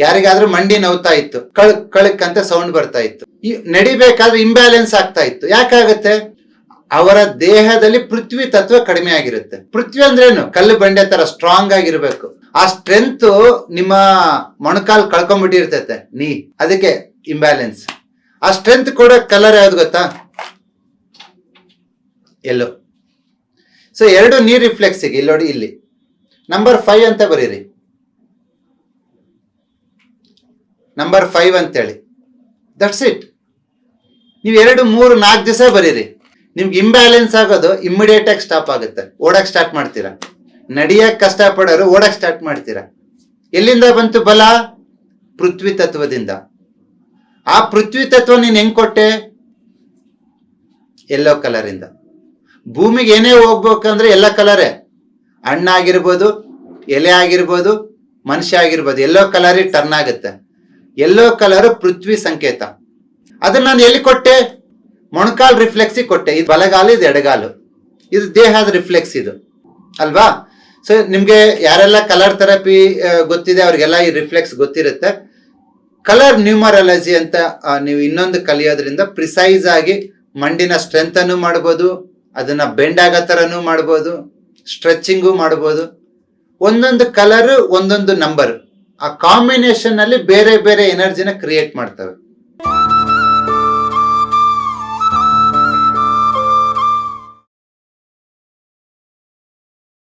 ಯಾರಿಗಾದ್ರೂ ಮಂಡಿ ನೋವ್ತಾ ಇತ್ತು, ಕಳಕ್ ಅಂತ ಸೌಂಡ್ ಬರ್ತಾ ಇತ್ತು, ನಡಿಬೇಕಾದ್ರೆ ಇಂಬ್ಯಾಲೆನ್ಸ್ ಆಗ್ತಾ ಇತ್ತು. ಯಾಕಾಗತ್ತೆ? ಅವರ ದೇಹದಲ್ಲಿ ಪೃಥ್ವಿ ತತ್ವ ಕಡಿಮೆ ಆಗಿರುತ್ತೆ. ಪೃಥ್ವಿ ಅಂದ್ರೇನು? ಕಲ್ಲು ಬಂಡೆ ತರ ಸ್ಟ್ರಾಂಗ್ ಆಗಿರ್ಬೇಕು. ಆ ಸ್ಟ್ರೆಂತ್ ನಿಮ್ಮ ಮೊಣಕಾಲ್ ಕಳ್ಕೊಂಡ್ಬಿಟ್ಟಿರ್ತೈತೆ ಅದಕ್ಕೆ ಇಂಬ್ಯಾಲೆನ್ಸ್. ಆ ಸ್ಟ್ರೆಂತ್ ಕೊಡೋ ಕಲರ್ ಯಾವ್ದು ಗೊತ್ತಾ? ಎಲ್ಲೋ. ಸೊ ಎರಡು ನೀರ್ ರಿಫ್ಲೆಕ್ಸಿಗೆ ಇಲ್ಲಿ ನೋಡಿ, ಇಲ್ಲಿ ನಂಬರ್ 5 ಅಂತ ಬರೀರಿ, ನಂಬರ್ 5 ಅಂತೇಳಿ. That's it. ನೀವು 2, 3, 4 ದಿವಸ ಬರೀರಿ. ನಿಮ್ಗೆ ಇಂಬ್ಯಾಲೆನ್ಸ್ ಆಗೋದು ಇಮ್ಮಿಡಿಯೇಟ್ ಆಗಿ ಸ್ಟಾಪ್ ಆಗುತ್ತೆ. ಓಡಕ್ ಸ್ಟಾರ್ಟ್ ಮಾಡ್ತೀರಾ. ನಡಿಯಕ್ ಕಷ್ಟಪಡೋರು ಓಡಕ್ ಸ್ಟಾರ್ಟ್ ಮಾಡ್ತೀರಾ. ಎಲ್ಲಿಂದ ಬಂತು ಬಲ? ಪೃಥ್ವಿ ತತ್ವದಿಂದ. ಆ ಪೃಥ್ವಿ ತತ್ವ ನೀನ್ ಹೆಂಗ್ ಕೊಟ್ಟೆ? ಎಲ್ಲೋ ಕಲರ್ ಇಂದ. ಭೂಮಿಗೆ ಏನೇ ಹೋಗ್ಬೇಕಂದ್ರೆ ಎಲ್ಲ ಕಲರೇ. ಹಣ್ಣಾಗಿರ್ಬೋದು, ಎಲೆ ಆಗಿರ್ಬೋದು, ಮನುಷ್ಯ ಆಗಿರ್ಬೋದು, ಎಲ್ಲೋ ಕಲರ್ ಟರ್ನ್ ಆಗುತ್ತೆ. ಎಲ್ಲೋ ಕಲರ್ ಪೃಥ್ವಿ ಸಂಕೇತ. ಅದನ್ನ ನಾನು ಎಲ್ಲಿ ಕೊಟ್ಟೆ? ಮೊಣಕಾಲ್ ರಿಫ್ಲೆಕ್ಸಿಗೆ ಕೊಟ್ಟೆ. ಇದು ಬಲಗಾಲು, ಇದು ಎಡಗಾಲು, ಇದು ದೇಹದ ರಿಫ್ಲೆಕ್ಸ್ ಇದು ಅಲ್ವಾ? ಸೊ ನಿಮ್ಗೆ ಯಾರೆಲ್ಲ ಕಲರ್ ಥೆರಪಿ ಗೊತ್ತಿದೆ ಅವ್ರಿಗೆಲ್ಲ ಈ ರಿಫ್ಲೆಕ್ಸ್ ಗೊತ್ತಿರುತ್ತೆ. ಕಲರ್ ನ್ಯೂಮರಾಲಜಿ ಅಂತ ನೀವು ಇನ್ನೊಂದು ಕಲಿಯೋದ್ರಿಂದ ಪ್ರಿಸೈಸ್ ಆಗಿ ಮಂಡಿನ ಸ್ಟ್ರೆಂತ್ ಅನ್ನು ಮಾಡ್ಬೋದು, ಅದನ್ನ ಬೆಂಡ್ ಆಗೋ ಥರನೂ ಮಾಡ್ಬೋದು, ಸ್ಟ್ರೆಚಿಂಗು ಮಾಡ್ಬೋದು. ಒಂದೊಂದು ಕಲರ್, ಒಂದೊಂದು ನಂಬರ್, ಆ ಕಾಂಬಿನೇಷನ್ ಅಲ್ಲಿ ಬೇರೆ ಬೇರೆ ಎನರ್ಜಿನ ಕ್ರಿಯೇಟ್ ಮಾಡ್ತವೆ.